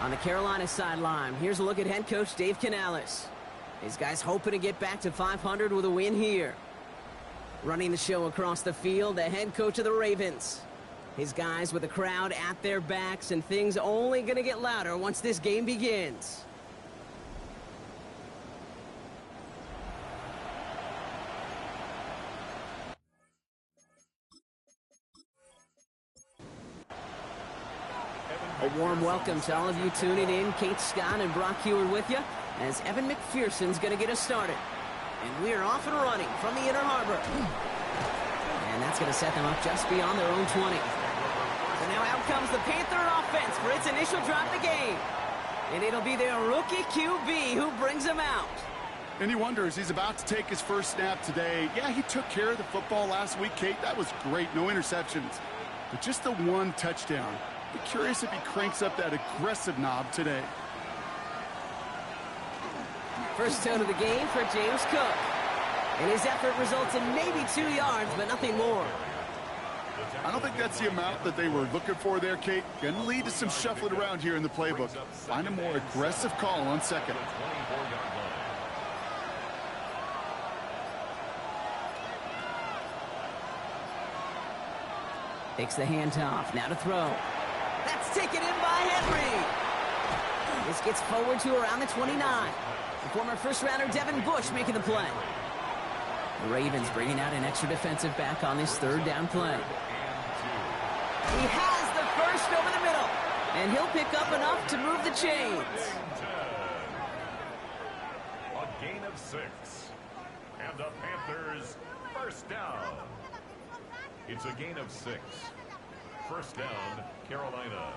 On the Carolina sideline, here's a look at head coach Dave Canales. His guys hoping to get back to 500 with a win here. Running the show across the field, the head coach of the Ravens. His guys with the crowd at their backs, and things only going to get louder once this game begins. A warm welcome to all of you tuning in. Kate Scott and Brock Heward with you as Evan McPherson's going to get us started. And we're off and running from the Inner Harbor. And that's going to set them up just beyond their own 20. So now out comes the Panther offense for its initial drive of the game. And it'll be their rookie QB who brings them out. And he wonders, he's about to take his first snap today. Yeah, he took care of the football last week, Kate. That was great. No interceptions. But just the one touchdown. Be curious if he cranks up that aggressive knob today. First down of the game for James Cook. And his effort results in maybe 2 yards, but nothing more. I don't think that's the amount that they were looking for there, Kate. Going to lead to some shuffling around here in the playbook. Find a more aggressive call on second. Takes the handoff. Now to throw. That's taken in by Henry. This gets forward to around the 29. The former first-rounder Devin Bush making the play. The Ravens bringing out an extra defensive back on this third down play. He has the first over the middle, and he'll pick up enough to move the chains. A gain of 6. And the Panthers first down. It's a gain of 6. First down, Carolina.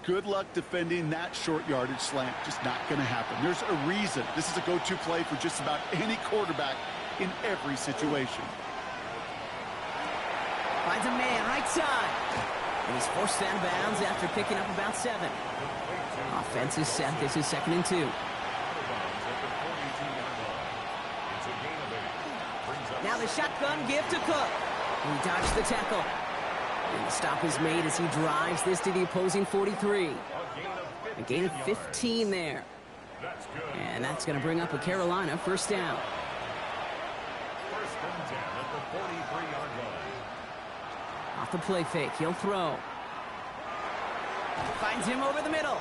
Good luck defending that short yardage slant. Just not going to happen. There's a reason. This is a go-to play for just about any quarterback in every situation. Finds a man right side. And he's forced out of bounds after picking up about 7. Offense is set. This is 2nd and 2. Now the shotgun give to Cook. He dodged the tackle. And the stop is made as he drives this to the opposing 43. A gain of 15 there. And that's going to bring up a Carolina first down. First and 10 at the 43-yard line. Off the play fake, he'll throw. Finds him over the middle.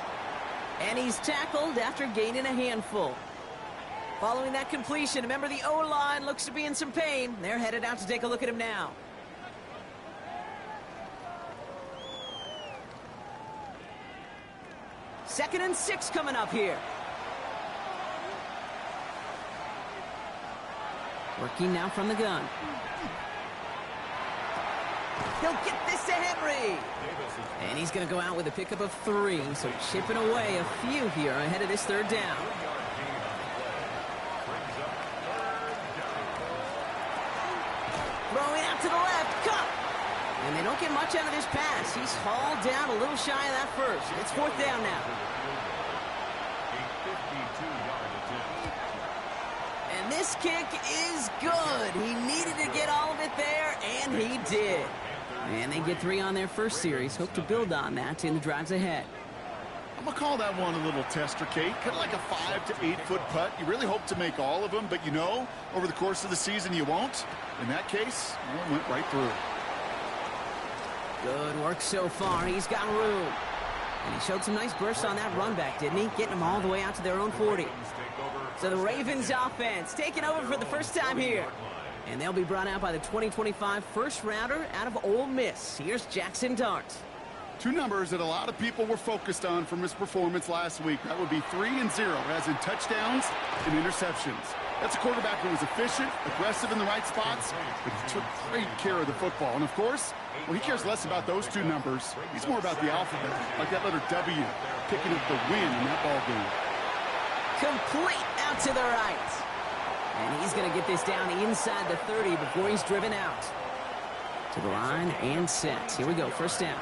And he's tackled after gaining a handful. Following that completion, remember the O-line looks to be in some pain. They're headed out to take a look at him now. Second and 6 coming up here. Working now from the gun. He'll get this to Henry. And he's going to go out with a pickup of 3. So chipping away a few here ahead of this third down. Throwing out to the left, Cup. And they don't get much out of this pass. He's hauled down a little shy of that first. It's 4th down now. And this kick is good. He needed to get all of it there, and he did. And they get 3 on their first series. Hope to build on that in the drives ahead. I'm going to call that one a little tester, Kate. Kind of like a 5 to 8 foot putt. You really hope to make all of them, but you know, over the course of the season, you won't. In that case, well, it went right through. Good work so far. He's got room. And he showed some nice bursts on that run back, didn't he? Getting them all the way out to their own 40. So the Ravens offense taking over for the first time here. And they'll be brought out by the 2025 first rounder out of Ole Miss. Here's Jackson Dart. 2 numbers that a lot of people were focused on from his performance last week. That would be 3 and 0, as in touchdowns and interceptions. That's a quarterback who was efficient, aggressive in the right spots, but he took great care of the football. And of course, well, he cares less about those 2 numbers. He's more about the alphabet, like that letter W, picking up the win in that ball game. Complete out to the right. And he's going to get this down inside the 30 before he's driven out. To the line and set. Here we go, first down.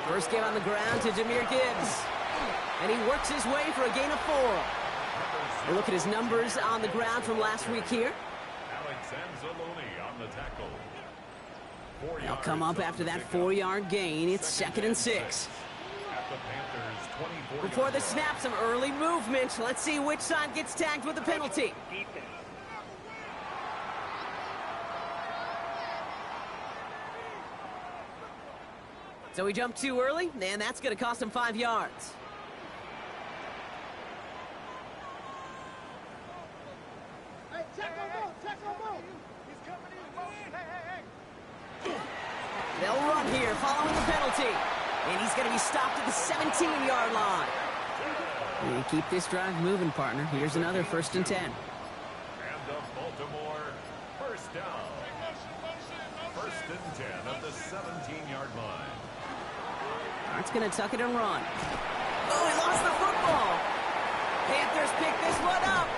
First game on the ground to Jahmyr Gibbs. And he works his way for a gain of 4. A look at his numbers on the ground from last week here. Alex Anzalone on the tackle. They'll come up after that 4-yard gain. It's 2nd and 6. At the Panthers' 24-yard Before the snap, some early movement. Let's see which side gets tagged with a penalty. So he jumped too early, and that's going to cost him 5 yards. They'll run here following the penalty. And he's going to be stopped at the 17-yard line. We keep this drive moving, partner. Here's another 1st and 10. And the Baltimore first down. 1st and 10 at the 17-yard line. Dart's going to tuck it and run. Oh, he lost the football. Panthers pick this one up.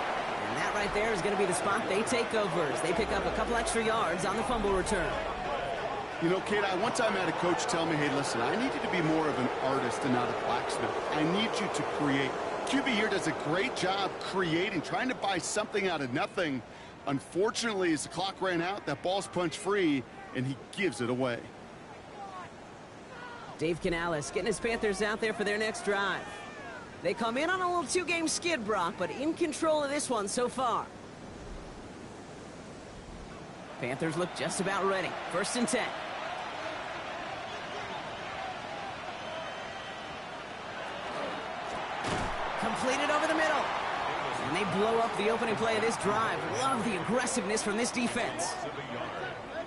And that right there is going to be the spot they take over as they pick up a couple extra yards on the fumble return. You know, Kate, I one time had a coach tell me, hey, listen, I need you to be more of an artist and not a blacksmith. I need you to create. QB here does a great job creating, trying to buy something out of nothing. Unfortunately, as the clock ran out, that ball's punched free, and he gives it away. Dave Canales getting his Panthers out there for their next drive. They come in on a little 2-game skid, Brock, but in control of this one so far. Panthers look just about ready. 1st and 10. Completed over the middle. And they blow up the opening play of this drive. Love the aggressiveness from this defense.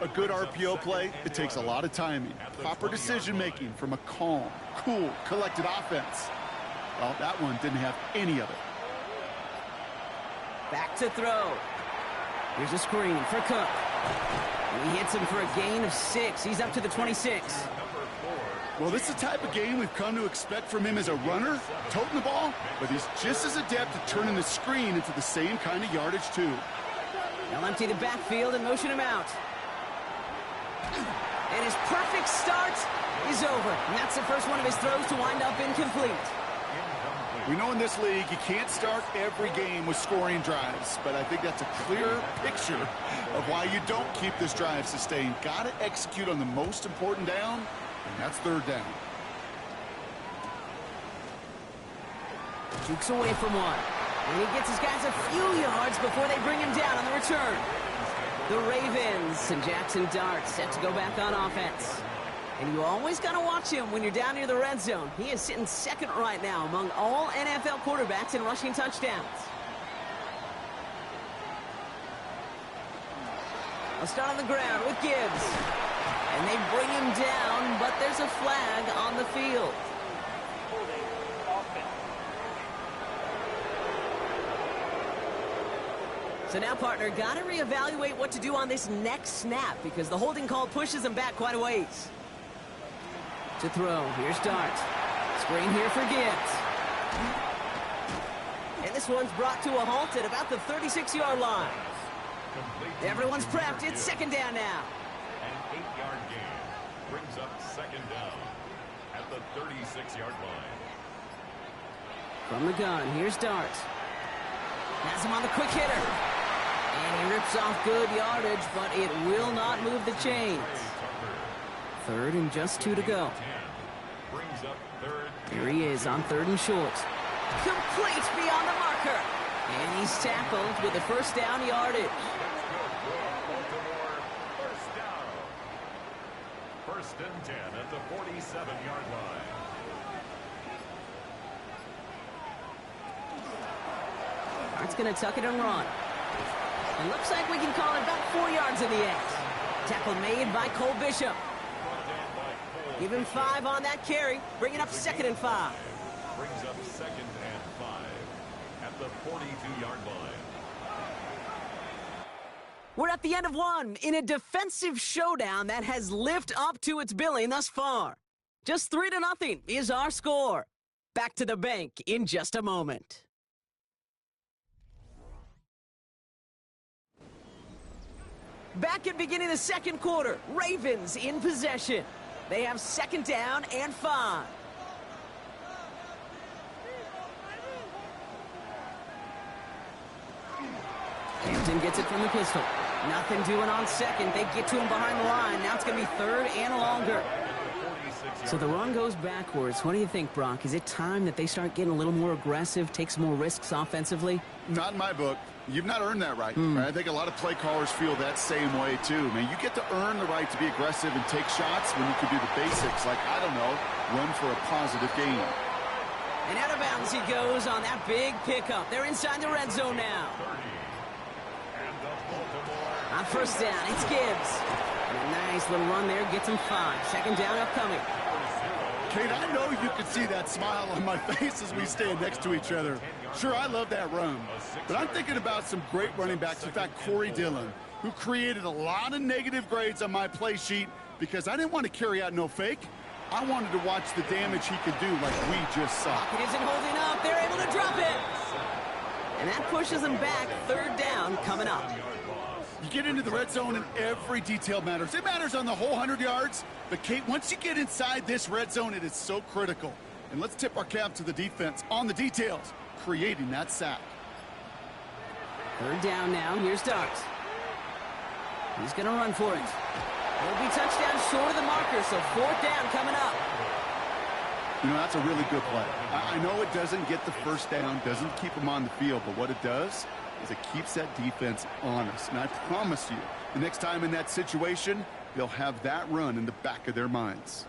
A good RPO play, it takes a lot of timing, proper decision-making from a calm, cool, collected offense. Well, that one didn't have any of it. Back to throw. Here's a screen for Cook. And he hits him for a gain of 6. He's up to the 26. Well, this is the type of game we've come to expect from him as a runner, toting the ball, but he's just as adept at turning the screen into the same kind of yardage, too. They'll empty the backfield and motion him out. And his perfect start is over. And that's the first one of his throws to wind up incomplete. We know in this league you can't start every game with scoring drives, but I think that's a clear picture of why you don't keep this drive sustained. Got to execute on the most important down, and that's 3rd down. Jukes away from one. And he gets his guys a few yards before they bring him down on the return. The Ravens and Jackson Dart set to go back on offense. And you always got to watch him when you're down near the red zone. He is sitting 2nd right now among all NFL quarterbacks in rushing touchdowns. I'll start on the ground with Gibbs. And they bring him down, but there's a flag on the field. So now, partner, got to reevaluate what to do on this next snap because the holding call pushes him back quite a ways. To throw, here's Dart. Screen here for Gibbs. And this one's brought to a halt at about the 36-yard line. Everyone's prepped. It's 2nd down now. An 8-yard gain brings up 2nd down at the 36-yard line. From the gun, here's Dart. Has him on the quick hitter. And he rips off good yardage, but it will not move the chains. 3rd and just 2 to go. Brings up 3rd. Here he is on 3rd and short. Complete beyond the marker. And he's tackled with a 1st down yardage. Baltimore, 1st down. 1st and 10 at the 47-yard line. Dart's going to tuck it and run. It looks like we can call it about 4 yards in the end. Tackle made by Cole Bishop. Give him 5 on that carry. Bring it up 2nd and 5. Brings up 2nd and 5 at the 42-yard line. We're at the end of one in a defensive showdown that has lived up to its billing thus far. Just 3-0 is our score. Back to the bank in just a moment. Back at beginning of the 2nd quarter, Ravens in possession. They have 2nd down and 5. Hampton gets it from the pistol. Nothing doing on second. They get to him behind the line. Now it's going to be third and longer. So the run goes backwards. What do you think, Brock? Is it time that they start getting a little more aggressive, take some more risks offensively? Not in my book. You've not earned that right. I think a lot of play callers feel that same way, too. Man, you get to earn the right to be aggressive and take shots when you can do the basics, like, I don't know, run for a positive gain. And out of bounds he goes on that big pickup. They're inside the red zone now. On first down, it's Gibbs. And a nice little run there gets him 5. Second down upcoming. Kate, I know you can see that smile on my face as we stand next to each other. Sure, I love that run. But I'm thinking about some great running backs. In fact, Corey Dillon, who created a lot of negative grades on my play sheet because I didn't want to carry out no fake. I wanted to watch the damage he could do like we just saw. It isn't holding up. They're able to drop it. And that pushes them back. Third down coming up. You get into the red zone and every detail matters. It matters on the whole 100 yards. But, Kate, once you get inside this red zone, it is so critical. And let's tip our cap to the defense on the details, creating that sack. Third down now. Here's Darts. He's going to run for it. It'll be touchdown short of the marker, so fourth down coming up. You know, that's a really good play. I know it doesn't get the first down, doesn't keep them on the field, but what it does is it keeps that defense honest. And I promise you, the next time in that situation, they'll have that run in the back of their minds.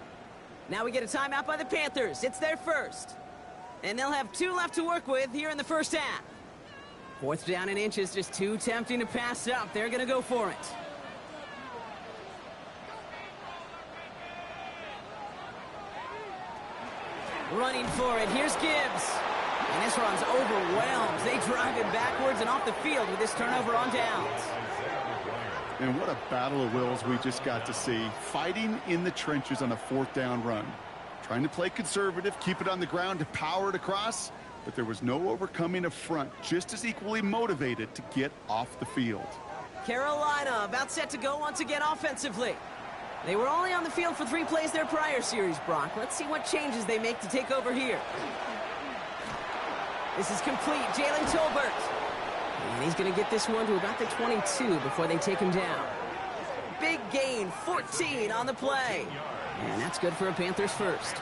Now we get a timeout by the Panthers. It's their first. And they'll have 2 left to work with here in the first half. Fourth down and inches, just too tempting to pass up. They're going to go for it. Running for it. Here's Gibbs. And this run's overwhelmed. They drive it backwards and off the field with this turnover on downs. And what a battle of wills we just got to see. Fighting in the trenches on a fourth down run. Trying to play conservative, keep it on the ground to power it across. But there was no overcoming a front just as equally motivated to get off the field. Carolina about set to go once again offensively. They were only on the field for 3 plays their prior series, Brock. Let's see what changes they make to take over here. This is complete. Jalen Tolbert. And he's going to get this one to about the 22 before they take him down. Big gain, 14 on the play. And that's good for a Panthers first.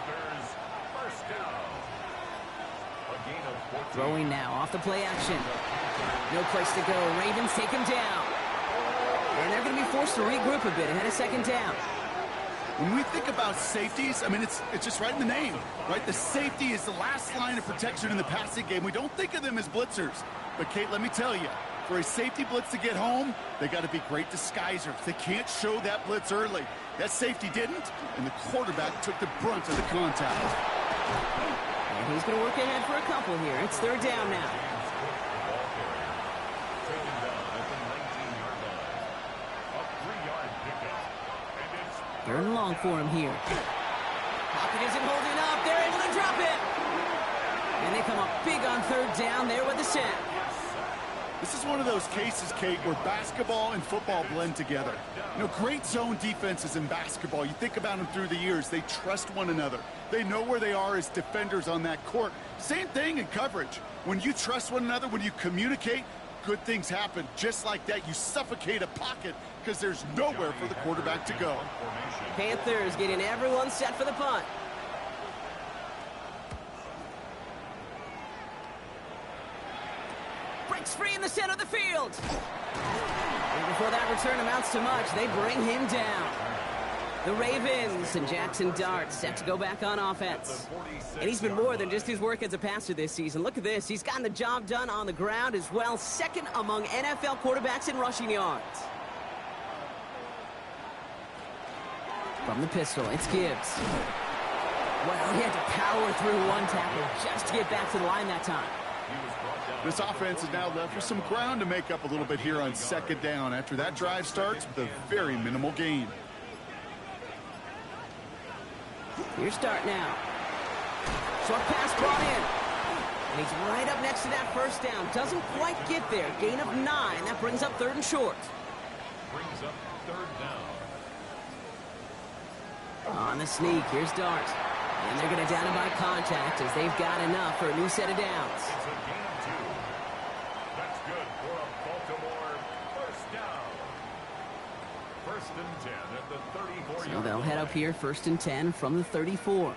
Throwing now off the play action. No place to go. Ravens take him down. And they're going to be forced to regroup a bit ahead of second down. When we think about safeties, I mean, it's just right in the name, right? The safety is the last line of protection in the passing game. We don't think of them as blitzers. But, Kate, let me tell you, for a safety blitz to get home, they got to be great disguisers. They can't show that blitz early. That safety didn't, and the quarterback took the brunt of the contact. And he's going to work ahead for a couple here. It's third down now. Third and long for him here. Pocket isn't holding up. They're able to drop it. And they come up big on third down there with the sack. This is one of those cases, Kate, where basketball and football blend together. You know, great zone defenses in basketball. You think about them through the years. They trust one another. They know where they are as defenders on that court. Same thing in coverage. When you trust one another, when you communicate, good things happen. Just like that, you suffocate a pocket because there's nowhere for the quarterback to go. Panthers getting everyone set for the punt. Breaks free in the center of the field. And before that return amounts to much, they bring him down. The Ravens and Jackson Dart set to go back on offense. And he's been more than just his work as a passer this season. Look at this. He's gotten the job done on the ground as well. Second among NFL quarterbacks in rushing yards. From the pistol, it's Gibbs. Well, he had to power through one tackle just to get back to the line that time. This offense is now left with some ground to make up a little bit here on second down after that drive starts with a very minimal gain. Here's Dart now. Short pass brought in. And he's right up next to that first down. Doesn't quite get there. Gain of 9. That brings up third and short. Brings up third down. On the sneak, here's Dart. And they're going to down him by contact as they've got enough for a new set of downs. It's a gain of 2. That's good for a Baltimore first down. First and 10 at the 34-yard So they'll line. head up here, 1st and 10 from the 34.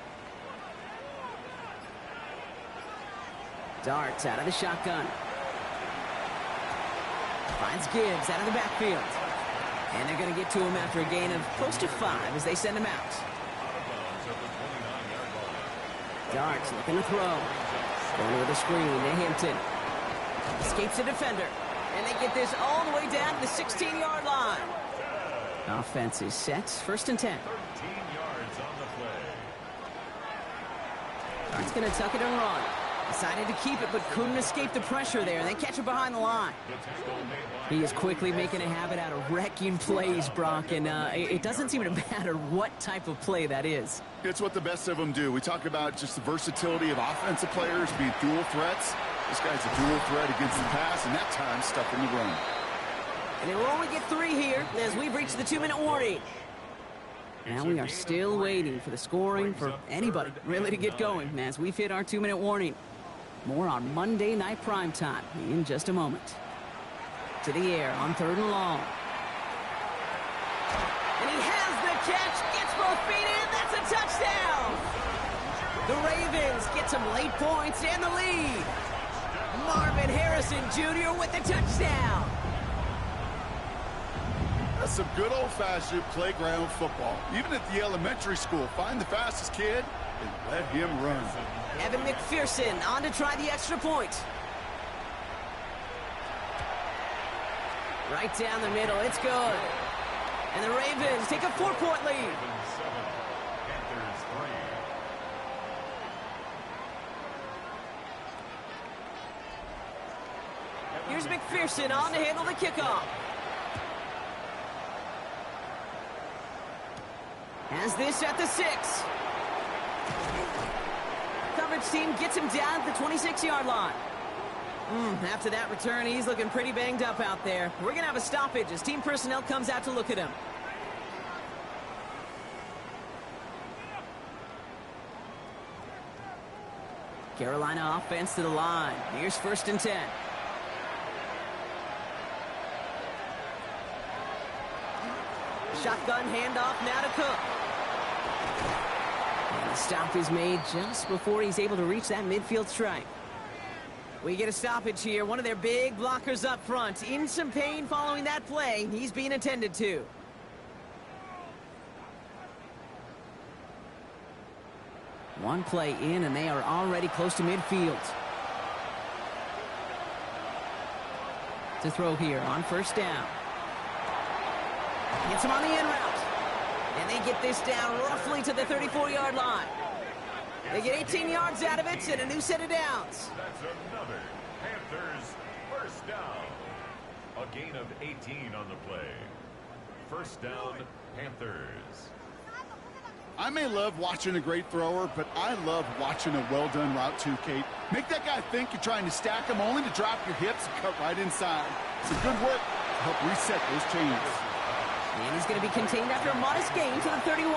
Darts out of the shotgun. Finds Gibbs out of the backfield. And they're going to get to him after a gain of close to 5 as they send him out. Out of bounds at the 29-yard line. Darts looking to throw. Going with a screen to Hampton. Escapes the defender. And they get this all the way down to the 16-yard line. Offense is set. 1st and 10. 13 yards on the play. Dart's going to tuck it and run. Decided to keep it, but couldn't escape the pressure there. They catch it behind the line. The tackle made by He is quickly making a habit out of wrecking plays, Brock, and it doesn't seem to matter what type of play that is. It's what the best of them do. We talk about just the versatility of offensive players being dual threats. This guy's a dual threat against the pass, and that time stuck in the run. And they will only get 3 here as we've reached the 2-minute warning. Now we are still waiting for the scoring for anybody really to get going as we've hit our 2-minute warning. More on Monday Night Primetime in just a moment. To the air on 3rd and long. And he has the catch, gets both feet in, that's a touchdown! The Ravens get some late points and the lead. Marvin Harrison Jr. with the touchdown. That's some good old-fashioned playground football. Even at the elementary school, find the fastest kid and let him run. Evan McPherson on to try the extra point. Right down the middle, it's good. And the Ravens take a 4-point lead. Ravens 7, Panthers 3. Here's McPherson on to handle the kickoff. Has this at the 6. Coverage team gets him down at the 26-yard line. After that return, he's looking pretty banged up out there. We're going to have a stoppage as team personnel comes out to look at him. Carolina offense to the line. Here's 1st and 10. Shotgun handoff now to Cook. And the stop is made just before he's able to reach that midfield strike. We get a stoppage here. One of their big blockers up front. In some pain following that play. He's being attended to. One play in, and they are already close to midfield. To throw here on 1st down. Gets him on the in route. And they get this down roughly to the 34-yard line. They get 18 yards out of it and a new set of downs. That's another Panthers first down. A gain of 18 on the play. First down, Panthers. I may love watching a great thrower, but I love watching a well-done route too, Kate. Make that guy think you're trying to stack him only to drop your hips and cut right inside. Some good work to help reset those chains. And he's going to be contained after a modest gain to the 31.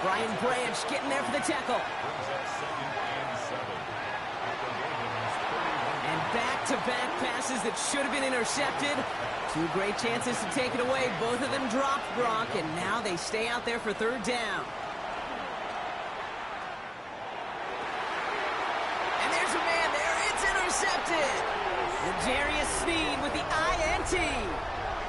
Brian Branch getting there for the tackle. Brings up 2nd and 7. At the Ravens 31. And back-to-back passes that should have been intercepted. 2 great chances to take it away. Both of them dropped, Brock, and now they stay out there for 3rd down. And there's a man there. It's intercepted. L'Jarius Sneed with the INT.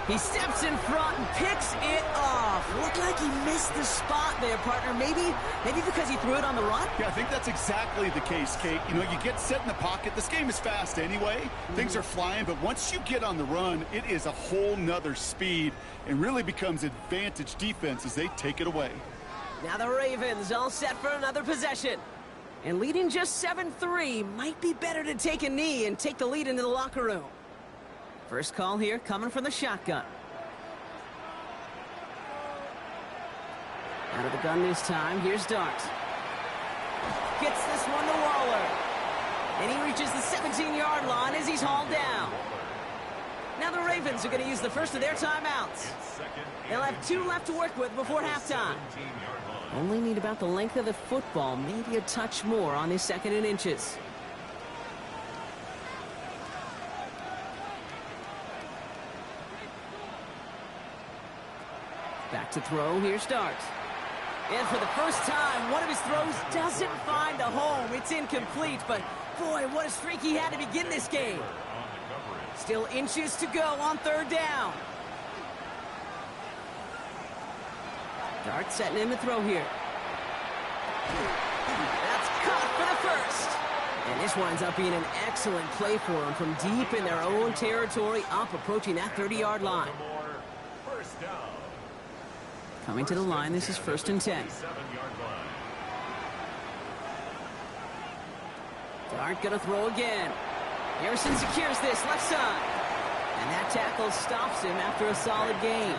He steps in front and picks it off. Looked like he missed the spot there, partner. Maybe because he threw it on the run? Yeah, I think that's exactly the case, Kate. You know, you get set in the pocket. This game is fast anyway. Things are flying, but once you get on the run, it is a whole nother speed and really becomes advantage defense as they take it away. Now the Ravens all set for another possession. And leading just 7-3 might be better to take a knee and take the lead into the locker room. First call here coming from the shotgun. Out of the gun this time, here's Dart. Gets this one to Waller. And he reaches the 17-yard line as he's hauled down. Now the Ravens are going to use the first of their timeouts. They'll have 2 left to work with before halftime. Only need about the length of the football, maybe a touch more on this 2nd and inches. Back to throw. Here starts. And for the first time, one of his throws doesn't find a home. It's incomplete, but boy, what a streak he had to begin this game. Still inches to go on third down. Dart setting in the throw here. That's caught for the first. And this winds up being an excellent play for them from deep in their own territory, up approaching that 30-yard line. Coming to the line, this is 1st and 10. Dart gonna throw again. Harrison secures this left side. And that tackle stops him after a solid gain.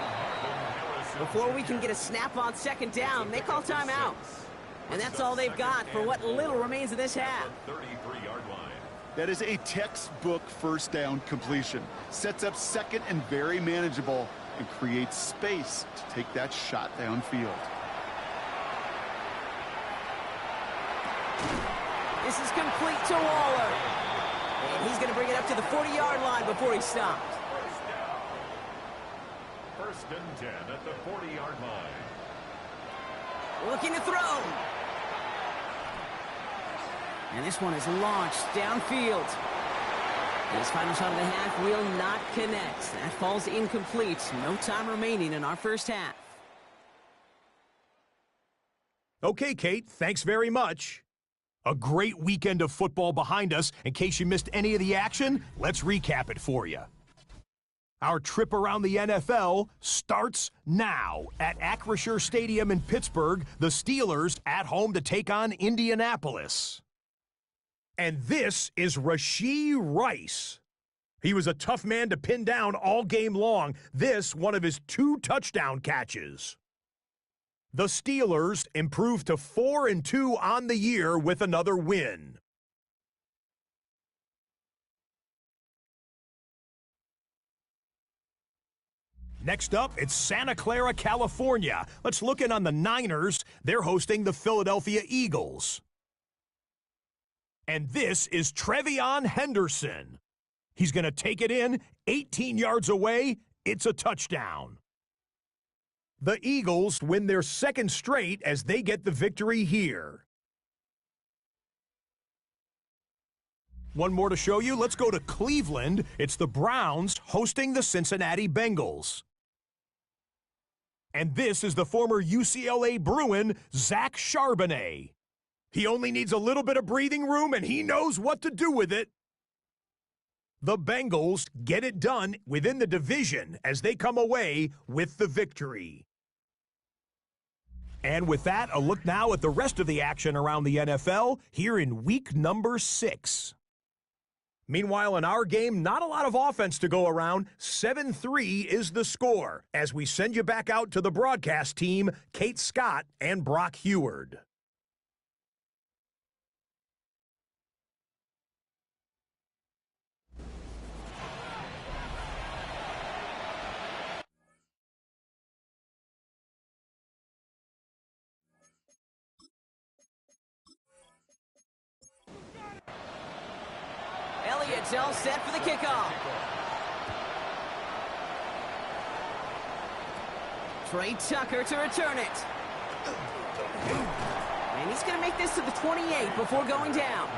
Before we can get a snap on 2nd down, they call timeout. And that's all they've got for what little remains of this half. That is a textbook 1st down completion. Sets up 2nd and very manageable and creates space to take that shot downfield. This is complete to Waller. And he's going to bring it up to the 40-yard line before he stops. 1st and 10 at the 40-yard line. Looking to throw. And this one is launched downfield. His final shot of the half will not connect. That falls incomplete. No time remaining in our first half. Okay, Kate, thanks very much. A great weekend of football behind us. In case you missed any of the action, let's recap it for you. Our trip around the NFL starts now. At Acrisure Stadium in Pittsburgh, the Steelers at home to take on Indianapolis. And this is Rashee Rice. He was a tough man to pin down all game long. This, one of his 2 touchdown catches. The Steelers improved to 4-2 on the year with another win. Next up, it's Santa Clara, California. Let's look in on the Niners. They're hosting the Philadelphia Eagles. And this is Trevion Henderson. He's going to take it in, 18 yards away. It's a touchdown. The Eagles win their 2nd straight as they get the victory here. One more to show you. Let's go to Cleveland. It's the Browns hosting the Cincinnati Bengals. And this is the former UCLA Bruin, Zach Charbonnet. He only needs a little bit of breathing room, and he knows what to do with it. The Bengals get it done within the division as they come away with the victory. And with that, a look now at the rest of the action around the NFL here in week number 6. Meanwhile, in our game, not a lot of offense to go around. 7-3 is the score as we send you back out to the broadcast team, Kate Scott and Brock Heward. Elliott's all set for the kickoff. Trey Tucker to return it. And he's going to make this to the 28 before going down.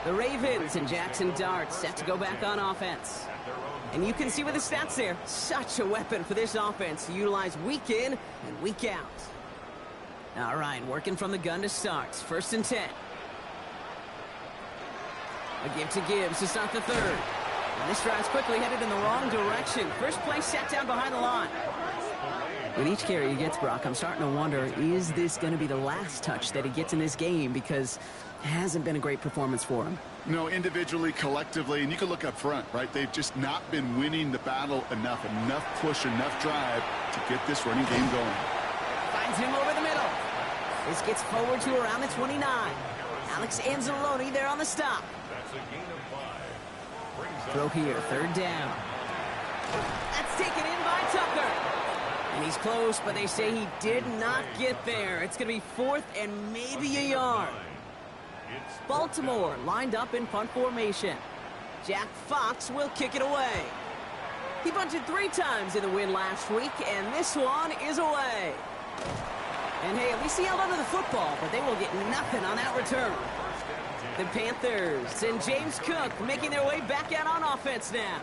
The Ravens and Jackson Dart set to go back on offense. And you can see with the stats there, such a weapon for this offense to utilize week in and week out. All right, working from the gun to start. 1st and 10. A give to Gibbs to start the 3rd. And this drive's quickly headed in the wrong direction. First play set down behind the line. With each carry he gets, Brock, I'm starting to wonder, is this going to be the last touch that he gets in this game? Because it hasn't been a great performance for him. No, individually, collectively, and you can look up front, right? They've just not been winning the battle enough push, enough drive to get this running game going. Finds him over the middle. This gets forward to around the 29. Alex Anzalone there on the stop. Throw here, 3rd down. That's taken in by Tucker. And he's close, but they say he did not get there. It's going to be 4th and maybe a yard. Baltimore lined up in punt formation. Jack Fox will kick it away. He bunted 3 times in the win last week, and this one is away. And hey, at least he held onto the football, but they will get nothing on that return. The Panthers and James Cook making their way back out on offense now.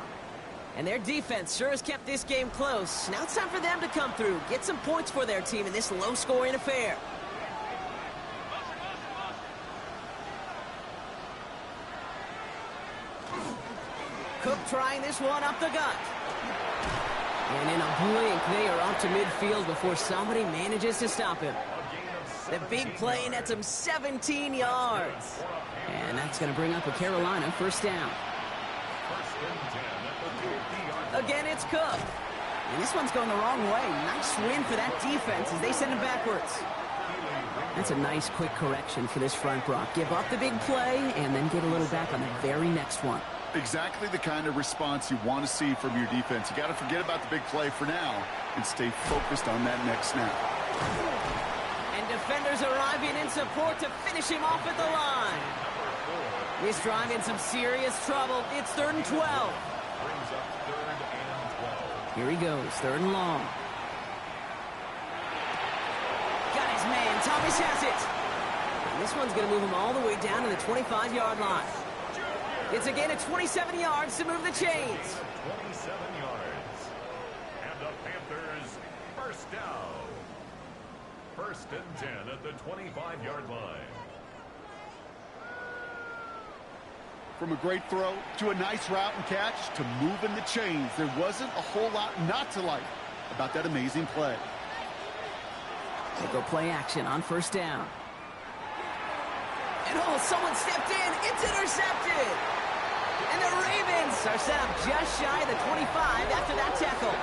And their defense sure has kept this game close. Now it's time for them to come through, get some points for their team in this low-scoring affair. Cook trying this one up the gut. And in a blink, they are off to midfield before somebody manages to stop him. The big play nets him 17 yards. And that's going to bring up a Carolina first down. Again, it's Cook. And this one's going the wrong way. Nice win for that defense as they send him backwards. That's a nice, quick correction for this front, Brock. Give up the big play and then get a little back on the very next one. Exactly the kind of response you want to see from your defense. You got to forget about the big play for now and stay focused on that next snap. And defenders arriving in support to finish him off at the line. This drive in some serious trouble. It's 3rd and 12. Here he goes, 3rd and long. Got his man, Thomas has it. And this one's going to move him all the way down to the 25-yard line. It's a gain of 27 yards to move the chains. 27 yards. And the Panthers first down. 1st and 10 at the 25-yard line. From a great throw to a nice route and catch to moving the chains, there wasn't a whole lot not to like about that amazing play. They go play action on 1st down. And oh, someone stepped in. It's intercepted. And the Ravens are set up just shy of the 25 after that tackle.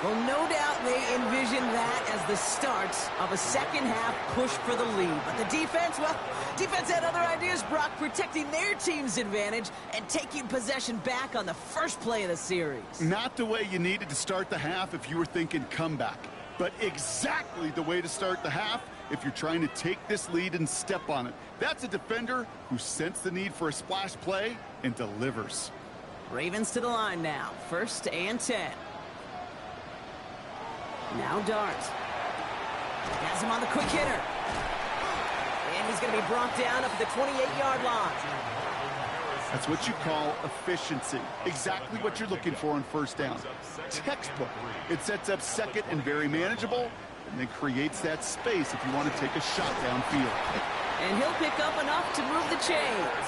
Well, no doubt they envisioned that as the start of a second-half push for the lead. But the defense, well, defense had other ideas, Brock, protecting their team's advantage and taking possession back on the first play of the series. Not the way you needed to start the half if you were thinking comeback, but exactly the way to start the half if you're trying to take this lead and step on it. That's a defender who sensed the need for a splash play and delivers. Ravens to the line now, 1st and 10. Now Dart. Has him on the quick hitter. And he's going to be brought down up at the 28-yard line. That's what you call efficiency. Exactly what you're looking for on 1st down. Textbook. It sets up 2nd and very manageable, and then creates that space if you want to take a shot downfield. And he'll pick up enough to move the chains.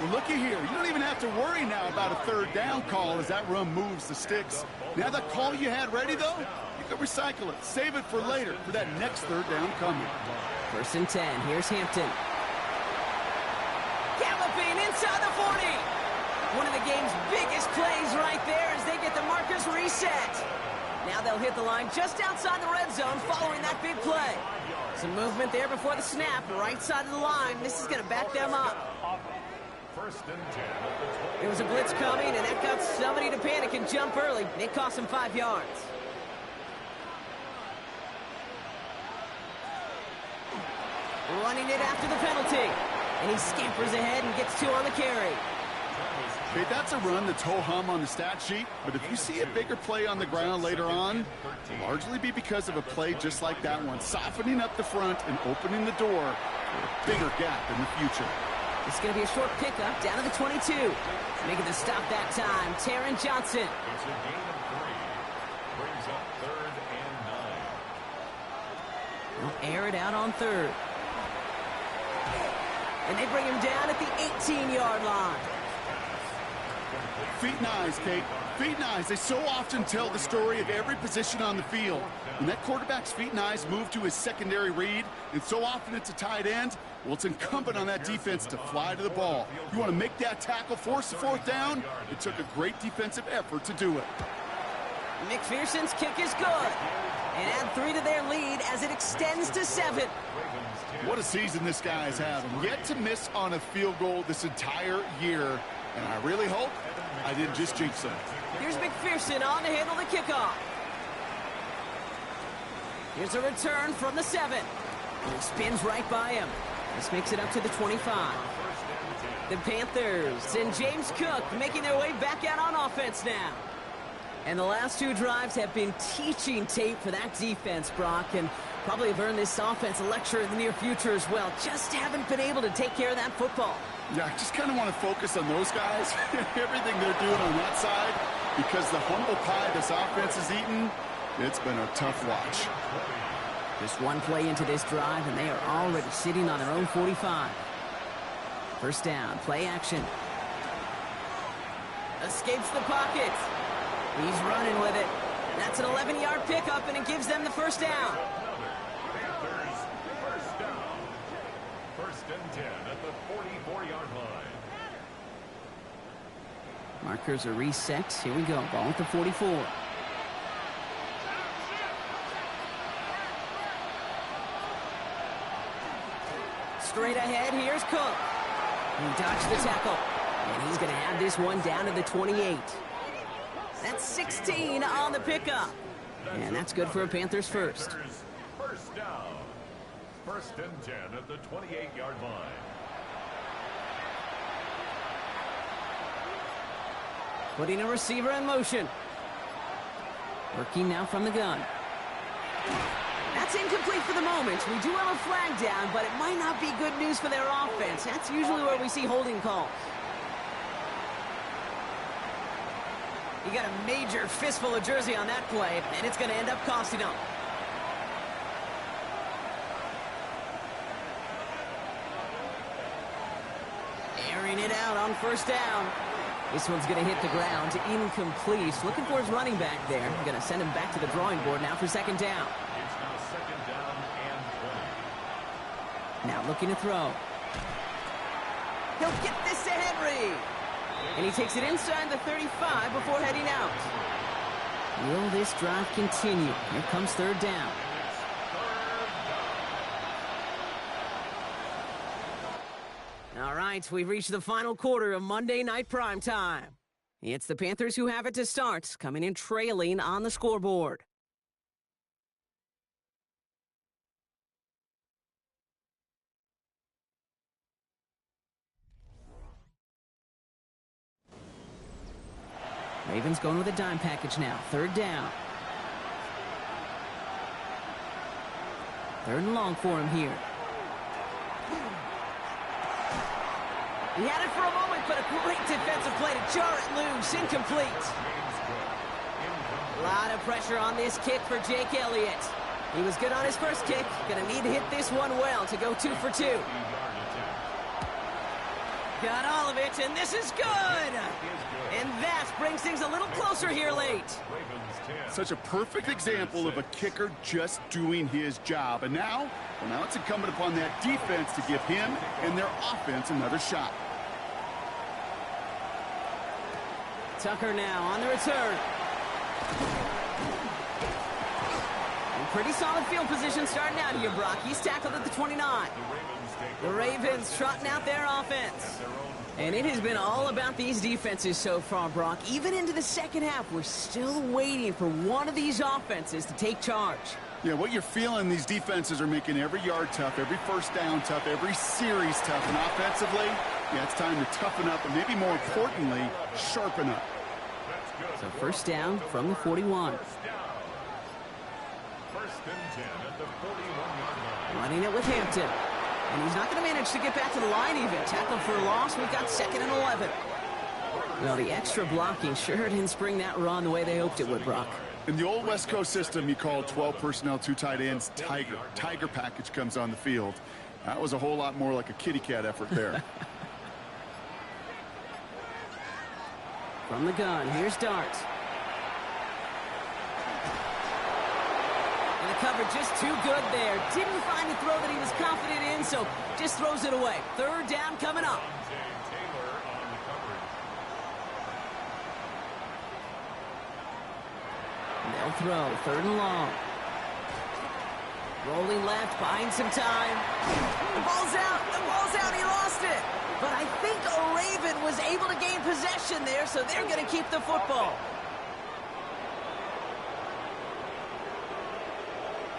Well, looky here. You don't even have to worry now about a 3rd down call as that run moves the sticks. Now that call you had ready, though, you can recycle it. Save it for later for that next 3rd down coming. 1st and 10. Here's Hampton. Galloping inside the 40. One of the game's biggest plays right there as they get the markers reset. Now they'll hit the line just outside the red zone following that big play. Some movement there before the snap, right side of the line. This is going to back them up. 1st and 10. There was a blitz coming, and that got somebody to panic and jump early. It cost him 5 yards. Running it after the penalty. And he scampers ahead and gets 2 on the carry. Okay, that's a run that's ho-hum on the stat sheet, but if you see a bigger play on the ground later on, it'll largely be because of a play just like that one, softening up the front and opening the door for a bigger gap in the future. It's going to be a short pickup down to the 22. Making the stop that time, Taron Johnson. It's a gain of 3. Brings up 3rd and 9. They'll air it out on 3rd. And they bring him down at the 18-yard line. Feet and eyes, Kate. Feet and eyes. They so often tell the story of every position on the field. When that quarterback's feet and eyes move to his secondary read, and so often it's a tight end, well, it's incumbent on that defense to fly to the ball. You want to make that tackle, force the 4th down? It took a great defensive effort to do it. McPherson's kick is good. And add 3 to their lead as it extends to 7. What a season this guy has had. Yet to miss on a field goal this entire year. And I really hope I didn't just jinx him. Here's McPherson on to handle the kickoff. Here's a return from the 7. And he spins right by him. This makes it up to the 25. The Panthers and James Cook making their way back out on offense now. And the last two drives have been teaching tape for that defense, Brock, and probably have earned this offense a lecture in the near future as well. Just haven't been able to take care of that football. Yeah, I just kind of want to focus on those guys, everything they're doing on that side, because the humble pie this offense has eaten, it's been a tough watch. Just one play into this drive, and they are already sitting on their own 45. First down, play action. Escapes the pocket. He's running with it. That's an 11-yard pickup, and it gives them the first down. Panthers, first down. First and 10 at the 44-yard line. Markers are reset. Here we go. Ball at the 44. Straight ahead, here's Cook. He dodged the tackle, and he's going to have this one down to the 28. That's 16 on the pickup, and that's good for a Panthers first. First down. First and 10 at the 28-yard line. Putting a receiver in motion. Working now from the gun. That's incomplete for the moment. We do have a flag down, but it might not be good news for their offense. That's usually where we see holding calls. You got a major fistful of jersey on that play, and it's going to end up costing them. Airing it out on first down. This one's going to hit the ground. Incomplete. Looking for his running back there. Going to send him back to the drawing board now for second down. It's now second down and 20. Now looking to throw. He'll get this to Henry. And he takes it inside the 35 before heading out. Will this drive continue? Here comes third down. All right, we've reached the final quarter of Monday Night Primetime. It's the Panthers who have it to start, coming in trailing on the scoreboard. Ravens going with a dime package now. Third down. Third and long for him here. He had it for a moment, but a great defensive play to jar it loose. Incomplete. A lot of pressure on this kick for Jake Elliott. He was good on his first kick. Going to need to hit this one well to go 2 for 2. Got all of it, and this is good. And that brings things a little closer here late. Such a perfect example of a kicker just doing his job. And now, well, now it's incumbent upon that defense to give him and their offense another shot. Tucker now on the return. And pretty solid field position starting out here, Brock. He's tackled at the 29. The Ravens trotting out their offense. And it has been all about these defenses so far, Brock. Even into the second half, we're still waiting for one of these offenses to take charge. Yeah, what you're feeling, these defenses are making every yard tough, every first down tough, every series tough. And offensively, yeah, it's time to toughen up, and maybe more importantly, sharpen up. So first down from the 41. First and 10 at the 41-yard line. Running it with Hampton. And he's not going to manage to get back to the line even. Tackled for a loss. We've got second and 11. Well, the extra blocking sure didn't spring that run the way they hoped it would, Brock. In the old West Coast system, you called 12 personnel, 2 tight ends, Tiger. Tiger package comes on the field. That was a whole lot more like a kitty cat effort there. From the gun, here's Dart. And the cover just too good there. Didn't find the throw that he was confident in, so just throws it away. Third down coming up. Taylor on the coverage. They'll throw, third and long. Rolling left, buying some time. The ball's out, he lost it. But I think a Raven was able to gain possession there, so they're going to keep the football.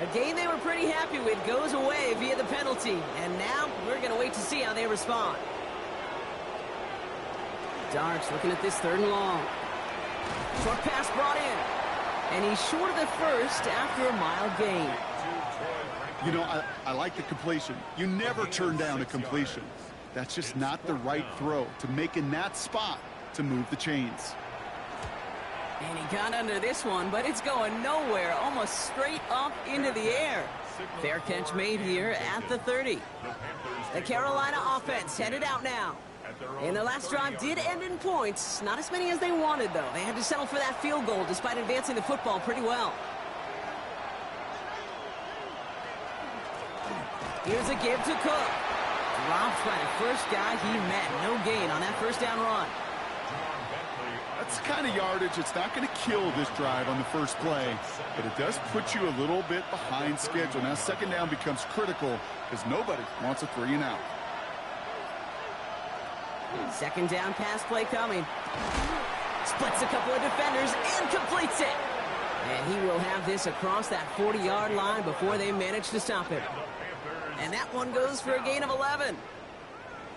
A game they were pretty happy with goes away via the penalty. And now we're going to wait to see how they respond. Starks looking at this 3rd and long. Short pass brought in. And he's short of the first after a mild gain. You know, I like the completion. You never turn down a completion. That's just not the right throw to make in that spot to move the chains. And he got under this one, but it's going nowhere, almost straight up into the air. Fair catch made here at the 30. The Carolina offense headed out now. And their last drive did end in points. Not as many as they wanted, though. They had to settle for that field goal despite advancing the football pretty well. Here's a give to Cook. Dropped by the first guy he met. No gain on that 1st down run. That's the kind of yardage it's not going to kill this drive on the first play, but it does put you a little bit behind schedule. Now 2nd down becomes critical because nobody wants a 3 and out. 2nd down pass play coming. Splits a couple of defenders and completes it. And he will have this across that 40-yard line before they manage to stop him. And that one goes for a gain of 11.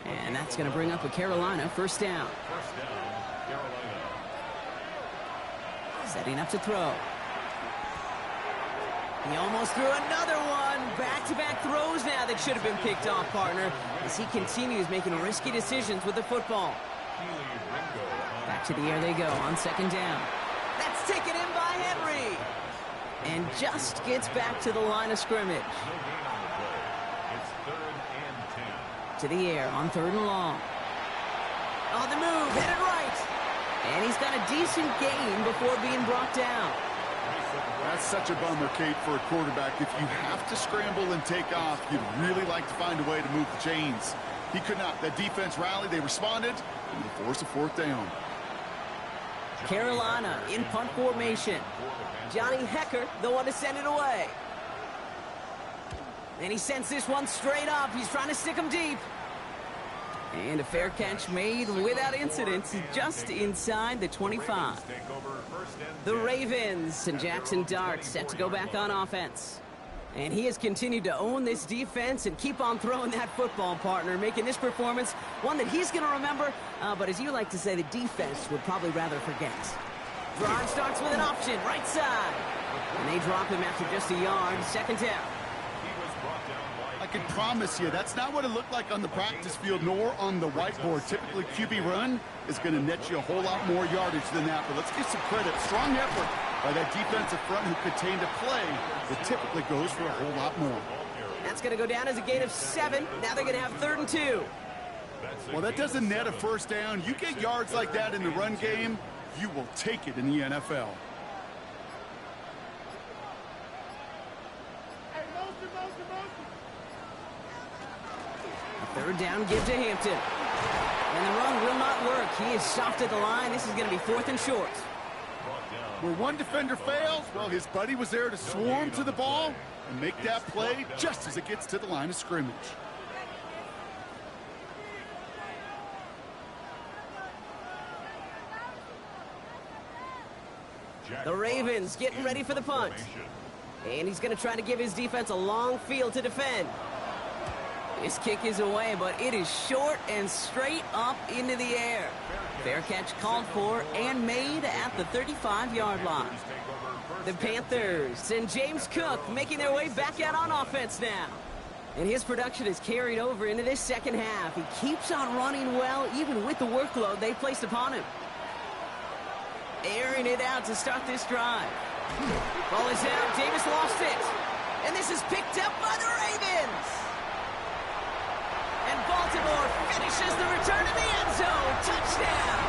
And that's going to bring up a Carolina 1st down. Carolina. Setting up to throw. He almost threw another one. Back-to-back throws now that should have been picked off, partner, as he continues making risky decisions with the football. Back to the air they go on 2nd down. That's taken in by Henry. And just gets back to the line of scrimmage. It's 3rd and 10. To the air on 3rd and long. On the move, headed right. And he's got a decent gain before being brought down. That's such a bummer, Kate, for a quarterback. If you have to scramble and take off, you'd really like to find a way to move the chains. He could not. That defense rallied. They responded, and they forced a 4th down. Carolina in punt formation. Johnny Hecker, the one to send it away. And he sends this one straight up. He's trying to stick him deep. And a fair catch made without incident, just inside the 25. The Ravens and Jackson Dart set to go back on offense. And he has continued to own this defense and keep on throwing that football, partner, making this performance one that he's going to remember, but as you like to say, the defense would probably rather forget. Gerard starts with an option, right side. And they drop him after just a yard, 2nd down. I can promise you that's not what it looked like on the practice field nor on the whiteboard. Typically, QB run is going to net you a whole lot more yardage than that. But let's give some credit. Strong effort by that defensive front who contained a play that typically goes for a whole lot more. That's going to go down as a gain of 7. Now they're going to have 3rd and 2. Well, that doesn't net a 1st down. You get yards like that in the run game, you will take it in the NFL. A 3rd down give to Hampton. And the run will not work. He is soft at the line. This is going to be 4th and short. Where one defender fails, well, his buddy was there to swarm to the ball and make that play just as it gets to the line of scrimmage. The Ravens getting ready for the punt. And he's going to try to give his defense a long field to defend. This kick is away, but it is short and straight up into the air. Fair catch called for and made at the 35-yard line. The Panthers and James Cook making their way back out on offense now. And his production is carried over into this 2nd half. He keeps on running well, even with the workload they placed upon him. Airing it out to start this drive. Ball is out. Davis lost it. And this is picked up by the Ravens. And Baltimore finishes the return to the end zone. Touchdown.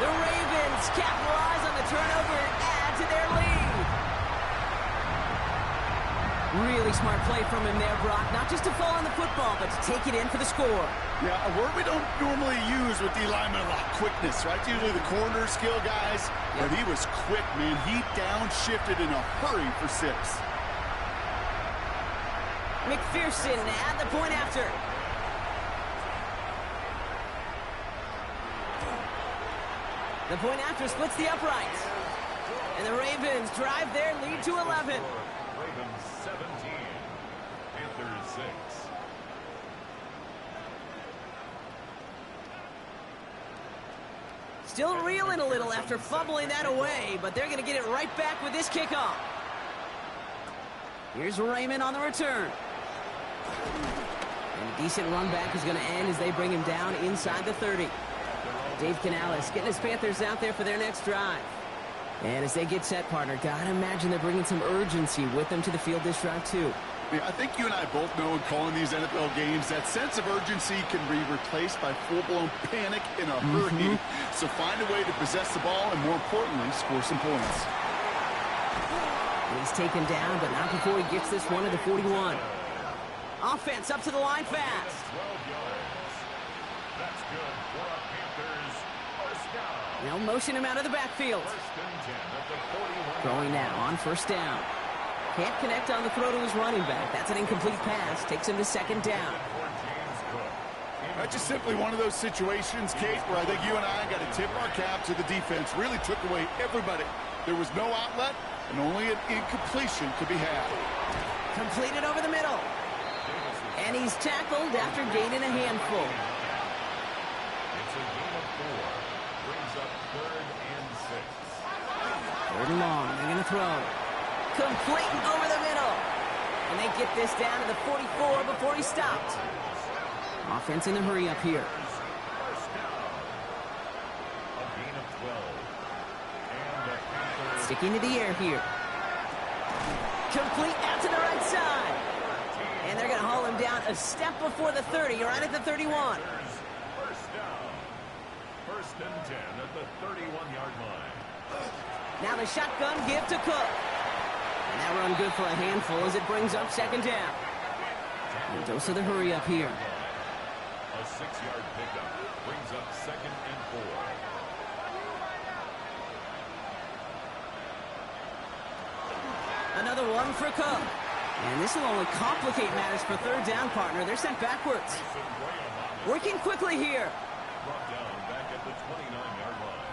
The Ravens capitalize on the turnover and add to their lead. Really smart play from him there, Brock. Not just to fall on the football, but to take it in for the score. Yeah, a word we don't normally use with D linemen a lot, quickness, right? Usually the corner skill guys, but he was quick, man. He downshifted in a hurry for 6. McPherson at the point after. The point after splits the uprights. And the Ravens drive their lead to 11. Ravens 17, Panthers 6. still reeling a little after fumbling that away, but they're going to get it right back with this kickoff. Here's Raymond on the return. And a decent run back is going to end as they bring him down inside the 30. Dave Canales getting his Panthers out there for their next drive. And as they get set, partner, gotta imagine they're bringing some urgency with them to the field this drive, too. Yeah, I think you and I both know in calling these NFL games that sense of urgency can be replaced by full-blown panic in a hurry. So find a way to possess the ball and, more importantly, score some points. And he's taken down, but not before he gets this one to the 41. Offense up to the line fast. 12 yards. That's good for a Panthers first down. They'll motion him out of the backfield. First and 10 at the 41. Throwing now on first down. Can't connect on the throw to his running back. That's an incomplete pass. Takes him to second down. For James Cook. That's just simply one of those situations, Kate, where I think you and I got to tip our cap to the defense. Really took away everybody. There was no outlet, and only an incompletion could be had. Completed over the middle. And he's tackled after gaining a handful. It's a gain of 4. Brings up 3rd and 6. 3rd and long. They're going to throw. Complete over the middle. And they get this down to the 44 before he stopped. Offense in the hurry up here. First down. A gain of 12. And the Panthers. Sticking to the air here. Complete out to the right side. And they're going to haul him down a step before the 30, right at the 31. First down. First and 10 at the 31-yard line. Now the shotgun give to Cook. And that run good for a handful as it brings up second down. And dose of the hurry up here. A 6-yard pickup brings up 2nd and 4. Another one for Cook. And this will only complicate matters for 3rd down, partner. They're sent backwards. Working quickly here. Brought down back at the 29-yard line.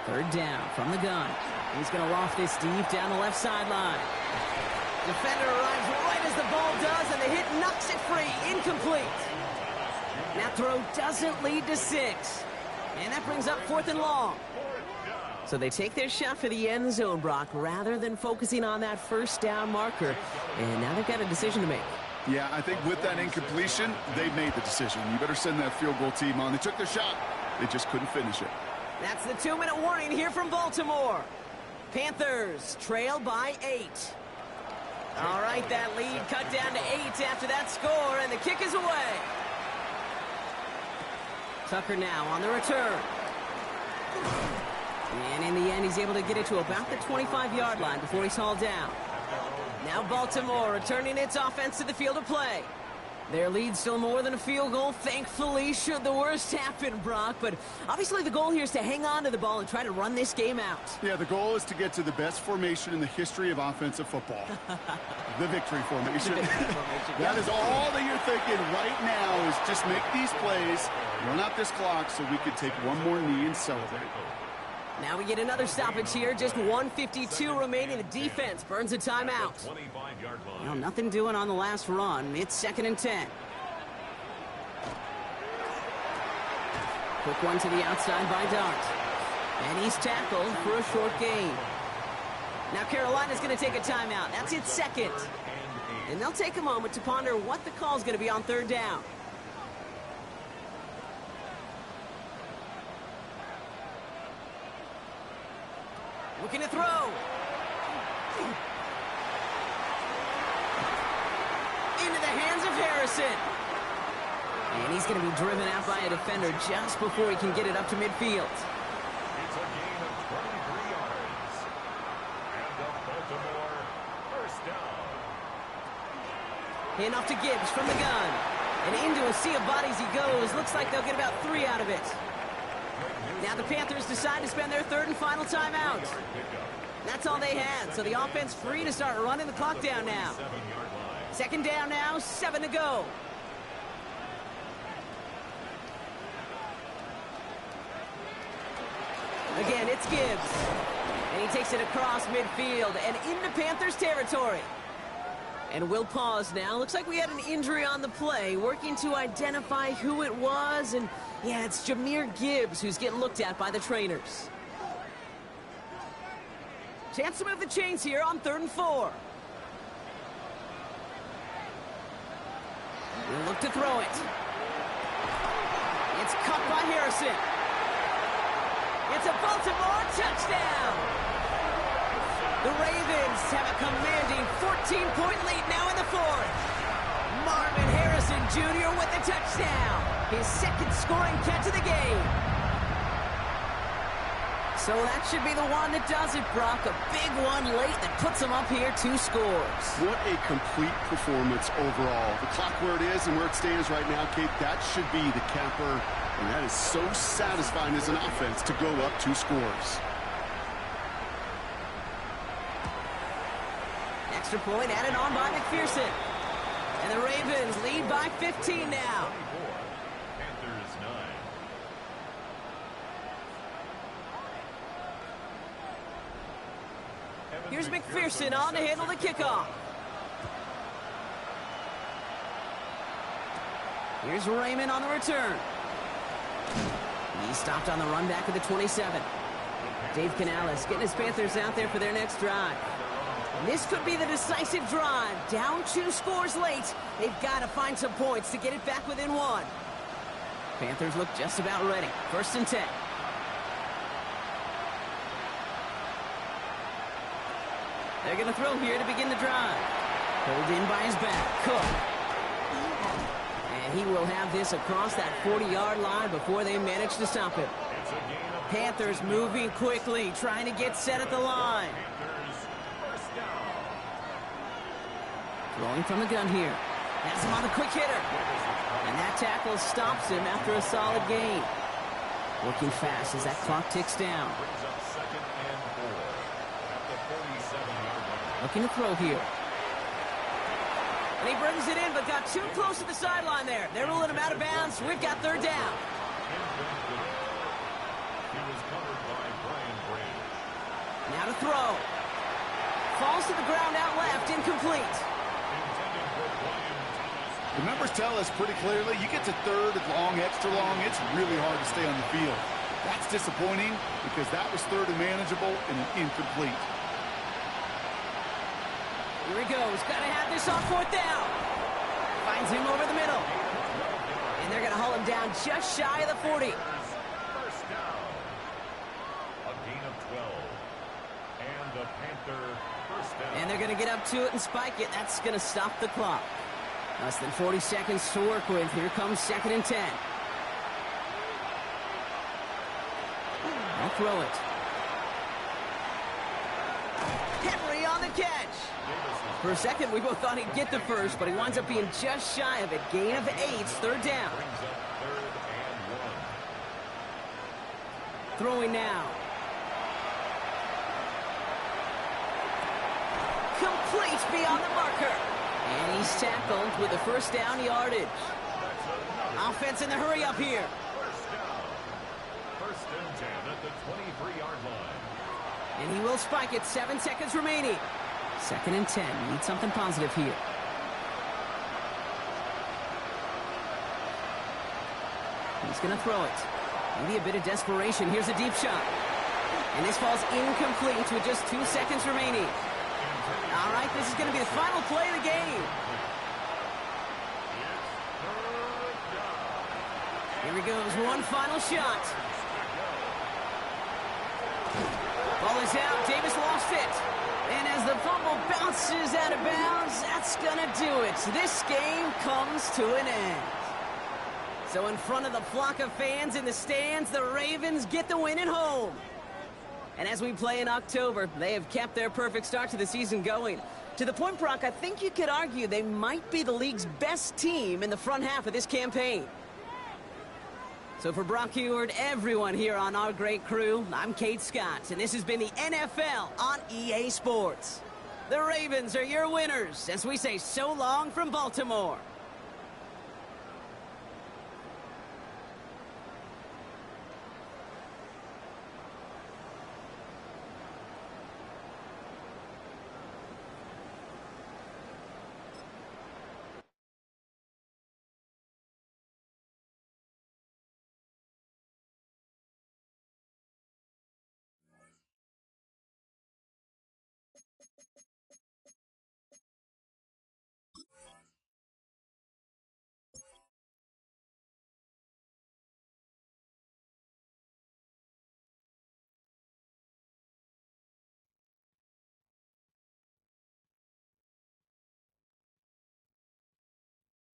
Third down from the gun. He's going to loft this deep down the left sideline. Defender arrives right as the ball does, and the hit knocks it free. Incomplete. That throw doesn't lead to 6. And that brings up 4th and long. So they take their shot for the end zone, Brock, rather than focusing on that first down marker. And now they've got a decision to make. Yeah, I think with that incompletion, they made the decision. You better send that field goal team on. They took their shot. They just couldn't finish it. That's the 2-minute warning here from Baltimore. Panthers trail by 8. All right, that lead cut down to 8 after that score, and the kick is away. Tucker now on the return. And in the end, he's able to get it to about the 25-yard line before he's hauled down. Now Baltimore returning its offense to the field of play. Their lead still more than a field goal, thankfully, should the worst happen, Brock. But obviously the goal here is to hang on to the ball and try to run this game out. Yeah, the goal is to get to the best formation in the history of offensive football. The victory formation. That is all that you're thinking right now is just make these plays, run out this clock so we could take one more knee and celebrate. Now we get another stoppage here. Just 1:52 remaining. The defense burns a timeout. 25-yard line. Well, nothing doing on the last run. It's 2nd and 10. Quick one to the outside by Dart. And he's tackled for a short gain. Now Carolina's going to take a timeout. That's its 2nd. And they'll take a moment to ponder what the call is going to be on 3rd down. Looking to throw. Into the hands of Harrison. And he's going to be driven out by a defender just before he can get it up to midfield. It's a gain of 23 yards. And the Baltimore first down. Hand off to Gibbs from the gun. And into a sea of bodies he goes. Looks like they'll get about 3 out of it. Now the Panthers decide to spend their 3rd and final timeout. That's all they had, so the offense free to start running the clock down now. 2nd down now, 7 to go. Again, it's Gibbs. And he takes it across midfield and into Panthers territory. And we'll pause now. Looks like we had an injury on the play. Working to identify who it was. And, yeah, it's Jahmyr Gibbs who's getting looked at by the trainers. Chance to move the chains here on 3rd and 4. We'll look to throw it. It's caught by Harrison. It's a Baltimore touchdown. The Ravens have a commanding 14-point lead now in the 4th. Marvin Harrison Jr. with the touchdown. His 2nd scoring catch of the game. So that should be the one that does it, Brock. A big one late that puts him up here 2 scores. What a complete performance overall. The clock where it is and where it stands right now, Kate, that should be the capper. And that is so satisfying as an offense to go up 2 scores. Extra point added on by McPherson. And the Ravens lead by 15 now. Panthers 9. Here's McPherson on to handle the kickoff. Here's Raymond on the return. He stopped on the run back of the 27. Dave Canales getting his Panthers out there for their next drive. And this could be the decisive drive. Down 2 scores late. They've got to find some points to get it back within 1. Panthers look just about ready. 1st and 10. They're going to throw here to begin the drive. Pulled in by his back. Cook. And he will have this across that 40-yard line before they manage to stop him. Panthers moving quickly, trying to get set at the line. Throwing from the gun here. Has him on the quick hitter. And that tackle stops him after a solid gain. Working fast as that clock ticks down. Looking to throw here. And he brings it in, but got too close to the sideline there. They're ruling him out of bounds. We've got 3rd down. Now to throw. Falls to the ground out left, incomplete. The numbers tell us pretty clearly, you get to 3rd and long, extra long, it's really hard to stay on the field. That's disappointing because that was 3rd and manageable and incomplete. Here he goes. Got to have this on 4th down. Finds him over the middle. And they're going to haul him down just shy of the 40. First down. A gain of 12. And the Panther first down. And they're going to get up to it and spike it. That's going to stop the clock. Less than 40 seconds to work with. Here comes 2nd and 10. I'll throw it. Henry on the catch. For a second, we both thought he'd get the first, but he winds up being just shy of it. Gain of 8, 3rd down. Throwing now. Complete beyond the marker. And he's tackled with the 1st down yardage. Offense in the hurry up here. First down. 1st and 10 at the 23-yard line. And he will spike it. 7 seconds remaining. 2nd and 10. Need something positive here. He's going to throw it. Maybe a bit of desperation. Here's a deep shot. And this falls incomplete with just 2 seconds remaining. All right, this is going to be the final play of the game. Here he goes. One final shot. Ball is out. Davis lost it. And as the fumble bounces out of bounds, that's going to do it. This game comes to an end. So in front of the flock of fans in the stands, the Ravens get the win at home. And as we play in October, they have kept their perfect start to the season going. To the point, Brock, I think you could argue they might be the league's best team in the front half of this campaign. So for Brock Huard, everyone here on our great crew, I'm Kate Scott, and this has been the NFL on EA Sports. The Ravens are your winners as we say so long from Baltimore.